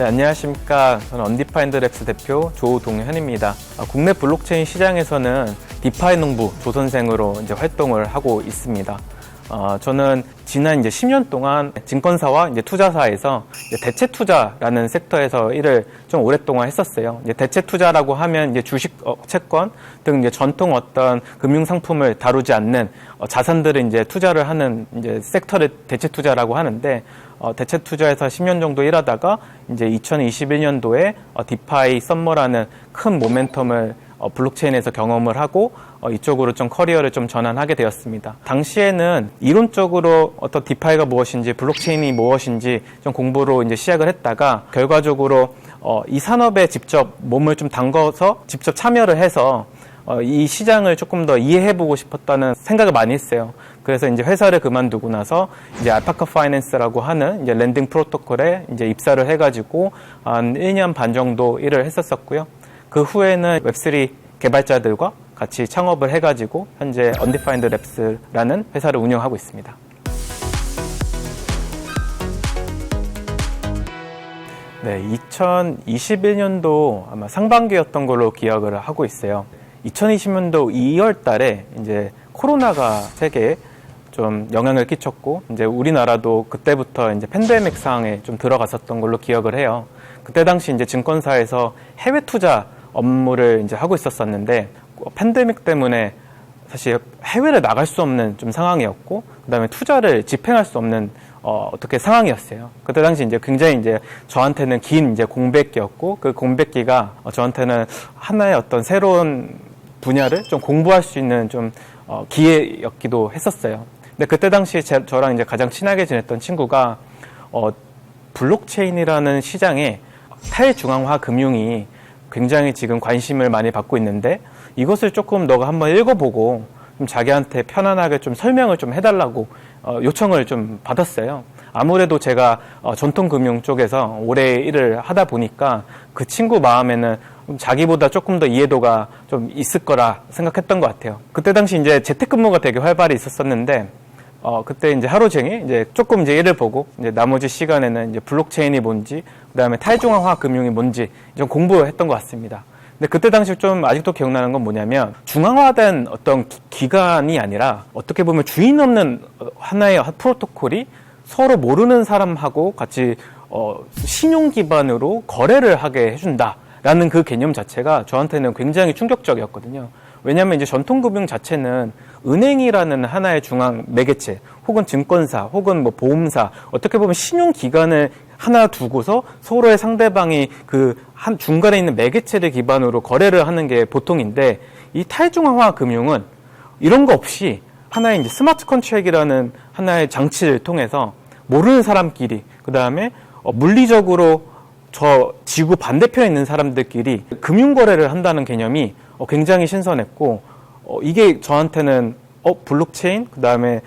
네, 안녕하십니까. 저는 언디파인드 랩스 대표 조동현입니다. 국내 블록체인 시장에서는 디파이 농부 조선생으로 이제 활동을 하고 있습니다. 저는 지난 이제 10년 동안 증권사와 이제 투자사에서 이제 대체 투자라는 섹터에서 일을 좀 오랫동안 했었어요. 이제 대체 투자라고 하면 이제 주식, 채권 등 이제 전통 어떤 금융 상품을 다루지 않는 자산들을 이제 투자를 하는 이제 섹터를 대체 투자라고 하는데, 대체 투자에서 10년 정도 일하다가 이제 2021년도에 디파이 썸머라는 큰 모멘텀을 블록체인에서 경험을 하고 이쪽으로 좀 커리어를 좀 전환하게 되었습니다. 당시에는 이론적으로 어떤 디파이가 무엇인지 블록체인이 무엇인지 좀 공부로 이제 시작을 했다가 결과적으로 이 산업에 직접 몸을 좀 담궈서 직접 참여를 해서 이 시장을 조금 더 이해해보고 싶었다는 생각을 많이 했어요. 그래서 이제 회사를 그만두고 나서 이제 알파카 파이낸스라고 하는 이제 랜딩 프로토콜에 이제 입사를 해가지고 한 1년 반 정도 일을 했었고요. 그 후에는 웹3 개발자들과 같이 창업을 해가지고 현재 언디파인드 랩스라는 회사를 운영하고 있습니다. 네, 2021년도 아마 상반기였던 걸로 기억을 하고 있어요. 2020년도 2월 달에 이제 코로나가 세계에 좀 영향을 끼쳤고, 이제 우리나라도 그때부터 이제 팬데믹 상황에 좀 들어갔었던 걸로 기억을 해요. 그때 당시 이제 증권사에서 해외 투자 업무를 이제 하고 있었었는데, 팬데믹 때문에 사실 해외를 나갈 수 없는 좀 상황이었고, 그 다음에 투자를 집행할 수 없는 어떻게 상황이었어요. 그때 당시 이제 굉장히 이제 저한테는 긴 이제 공백기였고, 그 공백기가 저한테는 하나의 어떤 새로운 분야를 좀 공부할 수 있는 좀 기회였기도 했었어요. 근데 그때 당시 저랑 이제 가장 친하게 지냈던 친구가 블록체인이라는 시장에 탈중앙화 금융이 굉장히 지금 관심을 많이 받고 있는데, 이것을 조금 너가 한번 읽어보고 좀 자기한테 편안하게 좀 설명을 좀 해달라고 요청을 좀 받았어요. 아무래도 제가 전통금융 쪽에서 오래 일을 하다 보니까 그 친구 마음에는 자기보다 조금 더 이해도가 좀 있을 거라 생각했던 것 같아요. 그때 당시 이제 재택근무가 되게 활발히 있었었는데, 그때 이제 하루 종일 이제 조금 이제 일을 보고, 이제 나머지 시간에는 이제 블록체인이 뭔지, 그 다음에 탈중앙화 금융이 뭔지 좀 공부했던 것 같습니다. 근데 그때 당시 좀 아직도 기억나는 건 뭐냐면, 중앙화된 어떤 기관이 아니라 어떻게 보면 주인 없는 하나의 프로토콜이 서로 모르는 사람하고 같이 신용 기반으로 거래를 하게 해준다라는 그 개념 자체가 저한테는 굉장히 충격적이었거든요. 왜냐하면 이제 전통금융 자체는 은행이라는 하나의 중앙 매개체, 혹은 증권사, 혹은 뭐 보험사, 어떻게 보면 신용기관을 하나 두고서 서로의 상대방이 그 한 중간에 있는 매개체를 기반으로 거래를 하는 게 보통인데, 이 탈중앙화 금융은 이런 거 없이 하나의 이제 스마트 컨트랙이라는 하나의 장치를 통해서 모르는 사람끼리, 그 다음에 물리적으로 저 지구 반대편에 있는 사람들끼리 금융거래를 한다는 개념이 굉장히 신선했고, 이게 저한테는 블록체인, 그 다음에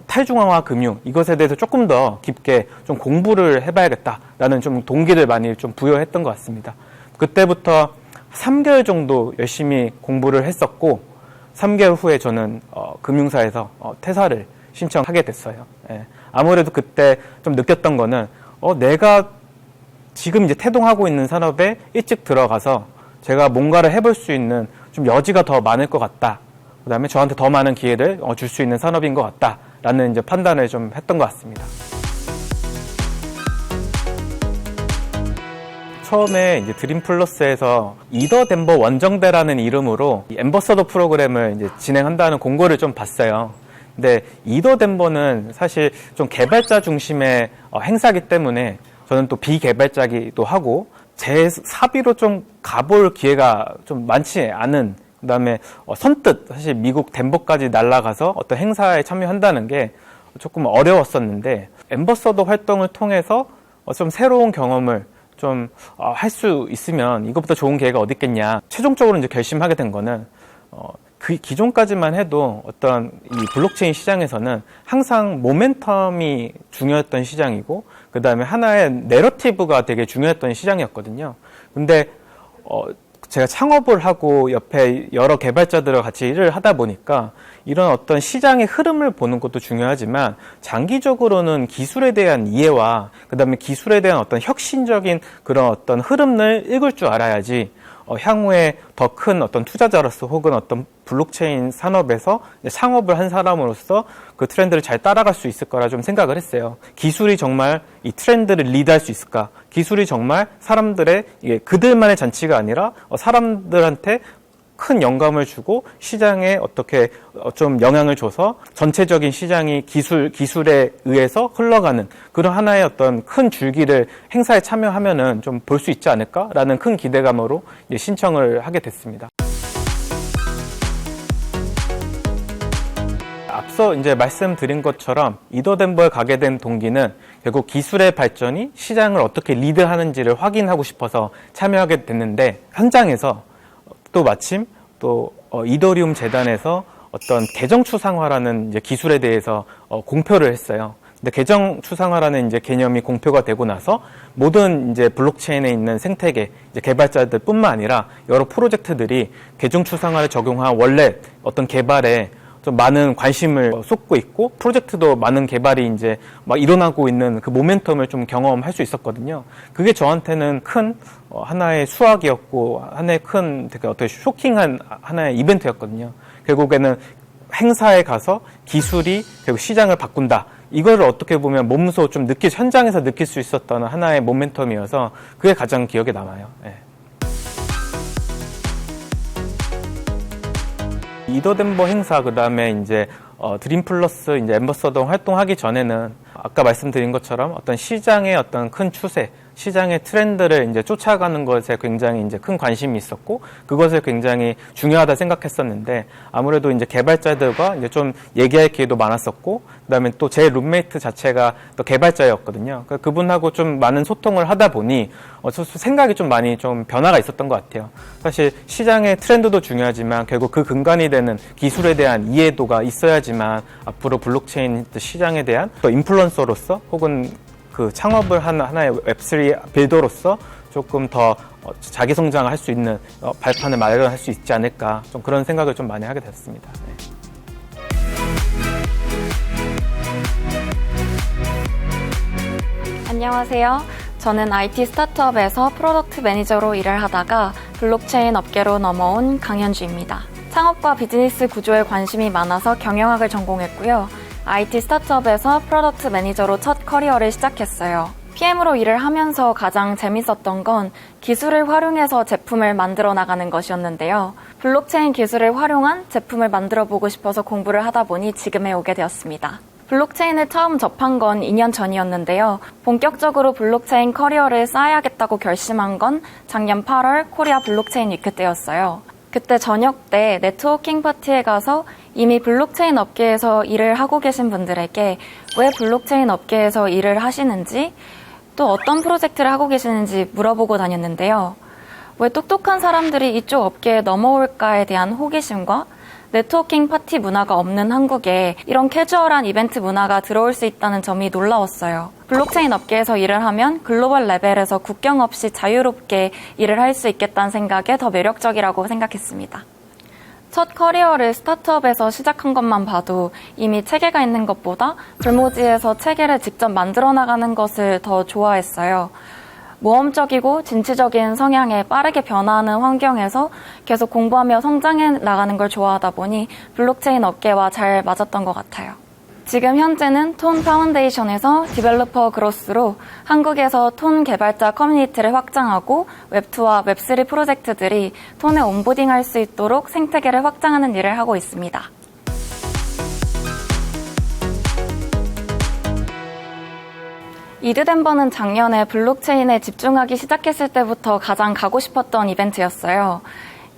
탈중앙화 금융, 이것에 대해서 조금 더 깊게 좀 공부를 해봐야겠다라는 좀 동기를 많이 좀 부여했던 것 같습니다. 그때부터 3개월 정도 열심히 공부를 했었고, 3개월 후에 저는 금융사에서 퇴사를 신청하게 됐어요. 예. 아무래도 그때 좀 느꼈던 거는 내가 지금 이제 태동하고 있는 산업에 일찍 들어가서 제가 뭔가를 해볼 수 있는 좀 여지가 더 많을 것 같다. 그 다음에 저한테 더 많은 기회를 줄 수 있는 산업인 것 같다라는 이제 판단을 좀 했던 것 같습니다. 처음에 이제 드림플러스에서 이더 덴버 원정대라는 이름으로 앰버서더 프로그램을 이제 진행한다는 공고를 좀 봤어요. 근데 이더 덴버는 사실 좀 개발자 중심의 행사기 때문에 저는 또 비개발자기도 하고 제 사비로 좀 가볼 기회가 좀 많지 않은, 그 다음에 선뜻 사실 미국 덴버까지 날아가서 어떤 행사에 참여한다는 게 조금 어려웠었는데, 앰버서더 활동을 통해서 좀 새로운 경험을 좀 할 수 있으면 이것보다 좋은 기회가 어디 있겠냐. 최종적으로 이제 결심하게 된 거는 그 기존까지만 해도 어떤 이 블록체인 시장에서는 항상 모멘텀이 중요했던 시장이고, 그 다음에 하나의 내러티브가 되게 중요했던 시장이었거든요. 근데 제가 창업을 하고 옆에 여러 개발자들과 같이 일을 하다 보니까 이런 어떤 시장의 흐름을 보는 것도 중요하지만 장기적으로는 기술에 대한 이해와 그다음에 기술에 대한 어떤 혁신적인 그런 어떤 흐름을 읽을 줄 알아야지 향후에 더 큰 어떤 투자자로서 혹은 어떤 블록체인 산업에서 창업을 한 사람으로서 그 트렌드를 잘 따라갈 수 있을 거라 좀 생각을 했어요. 기술이 정말 이 트렌드를 리드할 수 있을까? 기술이 정말 사람들의 이게 그들만의 잔치가 아니라 사람들한테 큰 영감을 주고 시장에 어떻게 좀 영향을 줘서 전체적인 시장이 기술에 의해서 흘러가는 그런 하나의 어떤 큰 줄기를 행사에 참여하면은 좀 볼 수 있지 않을까라는 큰 기대감으로 신청을 하게 됐습니다. 앞서 이제 말씀드린 것처럼 이더덴버에 가게 된 동기는 결국 기술의 발전이 시장을 어떻게 리드하는지를 확인하고 싶어서 참여하게 됐는데 현장에서 또 마침 또 이더리움 재단에서 어떤 계정 추상화라는 이제 기술에 대해서 공표를 했어요. 근데 계정 추상화라는 이제 개념이 공표가 되고 나서 모든 이제 블록체인에 있는 생태계 이제 개발자들뿐만 아니라 여러 프로젝트들이 계정 추상화를 적용한 원래 어떤 개발에 좀 많은 관심을 쏟고 있고 프로젝트도 많은 개발이 이제 막 일어나고 있는 그 모멘텀을 좀 경험할 수 있었거든요. 그게 저한테는 큰 하나의 수확이었고 하나의 큰 되게 어떻게 쇼킹한 하나의 이벤트였거든요. 결국에는 행사에 가서 기술이 결국 시장을 바꾼다. 이거를 어떻게 보면 몸소 좀 현장에서 느낄 수 있었던 하나의 모멘텀이어서 그게 가장 기억에 남아요. 네. 이더덴버 행사 그다음에 이제 드림 플러스 이제 앰버서더 활동하기 전에는 아까 말씀드린 것처럼 어떤 시장의 어떤 큰 추세, 시장의 트렌드를 이제 쫓아가는 것에 굉장히 이제 큰 관심이 있었고 그것을 굉장히 중요하다 생각했었는데 아무래도 이제 개발자들과 이제 좀 얘기할 기회도 많았었고 그다음에 또 제 룸메이트 자체가 또 개발자였거든요. 그분하고 좀 많은 소통을 하다 보니 생각이 좀 많이 좀 변화가 있었던 것 같아요. 사실 시장의 트렌드도 중요하지만 결국 그 근간이 되는 기술에 대한 이해도가 있어야지만 앞으로 블록체인 시장에 대한 또 인플루언서로서 혹은 그 창업을 한 하나의 웹3 빌더로서 조금 더 자기 성장을 할 수 있는 발판을 마련할 수 있지 않을까 좀 그런 생각을 좀 많이 하게 됐습니다. 네. 안녕하세요. 저는 IT 스타트업에서 프로덕트 매니저로 일을 하다가 블록체인 업계로 넘어온 강현주입니다. 창업과 비즈니스 구조에 관심이 많아서 경영학을 전공했고요. IT 스타트업에서 프로덕트 매니저로 첫 커리어를 시작했어요. PM으로 일을 하면서 가장 재밌었던 건 기술을 활용해서 제품을 만들어 나가는 것이었는데요. 블록체인 기술을 활용한 제품을 만들어 보고 싶어서 공부를 하다 보니 지금에 오게 되었습니다. 블록체인을 처음 접한 건 2년 전이었는데요. 본격적으로 블록체인 커리어를 쌓아야겠다고 결심한 건 작년 8월 코리아 블록체인 위크 때였어요. 그때 저녁 때 네트워킹 파티에 가서 이미 블록체인 업계에서 일을 하고 계신 분들에게 왜 블록체인 업계에서 일을 하시는지 또 어떤 프로젝트를 하고 계시는지 물어보고 다녔는데요. 왜 똑똑한 사람들이 이쪽 업계에 넘어올까에 대한 호기심과 네트워킹 파티 문화가 없는 한국에 이런 캐주얼한 이벤트 문화가 들어올 수 있다는 점이 놀라웠어요. 블록체인 업계에서 일을 하면 글로벌 레벨에서 국경 없이 자유롭게 일을 할 수 있겠다는 생각에 더 매력적이라고 생각했습니다. 첫 커리어를 스타트업에서 시작한 것만 봐도 이미 체계가 있는 것보다 불모지에서 체계를 직접 만들어 나가는 것을 더 좋아했어요. 모험적이고 진취적인 성향에 빠르게 변화하는 환경에서 계속 공부하며 성장해 나가는 걸 좋아하다 보니 블록체인 업계와 잘 맞았던 것 같아요. 지금 현재는 톤 파운데이션에서 디벨로퍼 그로스로 한국에서 톤 개발자 커뮤니티를 확장하고 웹2와 웹3 프로젝트들이 톤에 온보딩할 수 있도록 생태계를 확장하는 일을 하고 있습니다. 이더덴버는 작년에 블록체인에 집중하기 시작했을 때부터 가장 가고 싶었던 이벤트였어요.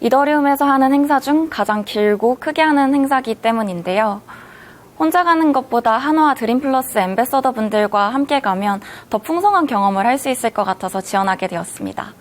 이더리움에서 하는 행사 중 가장 길고 크게 하는 행사이기 때문인데요. 혼자 가는 것보다 한화 드림 플러스 앰베서더 분들과 함께 가면 더 풍성한 경험을 할 수 있을 것 같아서 지원하게 되었습니다.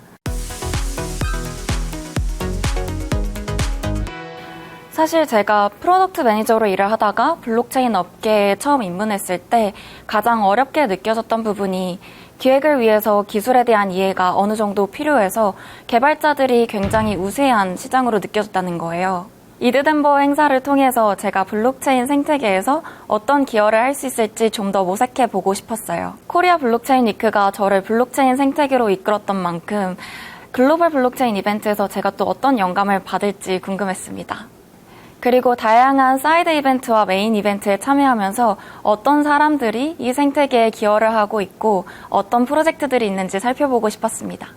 사실 제가 프로덕트 매니저로 일을 하다가 블록체인 업계에 처음 입문했을 때 가장 어렵게 느껴졌던 부분이 기획을 위해서 기술에 대한 이해가 어느 정도 필요해서 개발자들이 굉장히 우세한 시장으로 느껴졌다는 거예요. 이드덴버 행사를 통해서 제가 블록체인 생태계에서 어떤 기여를 할 수 있을지 좀 더 모색해 보고 싶었어요. 코리아 블록체인 위크가 저를 블록체인 생태계로 이끌었던 만큼 글로벌 블록체인 이벤트에서 제가 또 어떤 영감을 받을지 궁금했습니다. 그리고 다양한 사이드 이벤트와 메인 이벤트에 참여하면서 어떤 사람들이 이 생태계에 기여를 하고 있고 어떤 프로젝트들이 있는지 살펴보고 싶었습니다.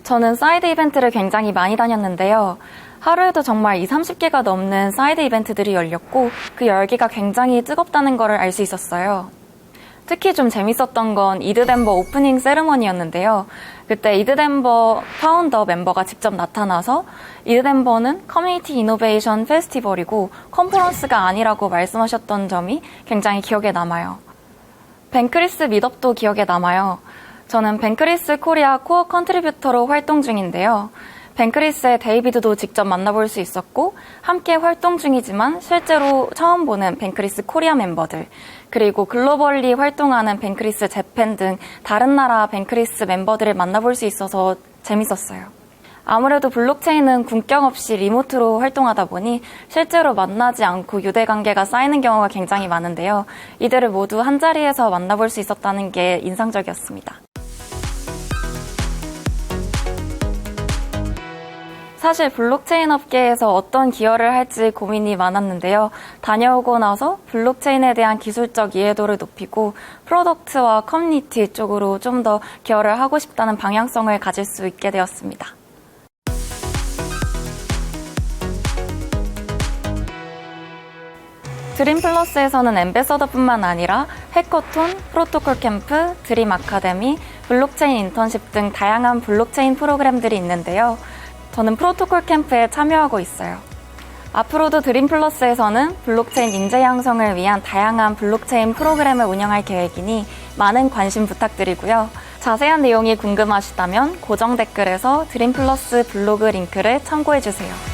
저는 사이드 이벤트를 굉장히 많이 다녔는데요. 하루에도 정말 30개가 넘는 사이드 이벤트들이 열렸고 그 열기가 굉장히 뜨겁다는 것을 알 수 있었어요. 특히 좀 재밌었던 건 이드덴버 오프닝 세리머니였는데요. 그때 이드덴버 파운더 멤버가 직접 나타나서 이드덴버는 커뮤니티 이노베이션 페스티벌이고 컨퍼런스가 아니라고 말씀하셨던 점이 굉장히 기억에 남아요. 벤크리스 밋업도 기억에 남아요. 저는 벤크리스 코리아 코어 컨트리뷰터로 활동 중인데요. 벤크리스의 데이비드도 직접 만나볼 수 있었고 함께 활동 중이지만 실제로 처음 보는 벤크리스 코리아 멤버들 그리고 글로벌리 활동하는 벤크리스 재팬 등 다른 나라 벤크리스 멤버들을 만나볼 수 있어서 재밌었어요. 아무래도 블록체인은 국경 없이 리모트로 활동하다 보니 실제로 만나지 않고 유대관계가 쌓이는 경우가 굉장히 많은데요. 이들을 모두 한자리에서 만나볼 수 있었다는 게 인상적이었습니다. 사실 블록체인 업계에서 어떤 기여를 할지 고민이 많았는데요. 다녀오고 나서 블록체인에 대한 기술적 이해도를 높이고 프로덕트와 커뮤니티 쪽으로 좀 더 기여를 하고 싶다는 방향성을 가질 수 있게 되었습니다. 드림플러스에서는 앰베서더뿐만 아니라 해커톤, 프로토콜 캠프, 드림 아카데미, 블록체인 인턴십 등 다양한 블록체인 프로그램들이 있는데요. 저는 프로토콜 캠프에 참여하고 있어요. 앞으로도 드림플러스에서는 블록체인 인재 양성을 위한 다양한 블록체인 프로그램을 운영할 계획이니 많은 관심 부탁드리고요. 자세한 내용이 궁금하시다면 고정 댓글에서 드림플러스 블로그 링크를 참고해주세요.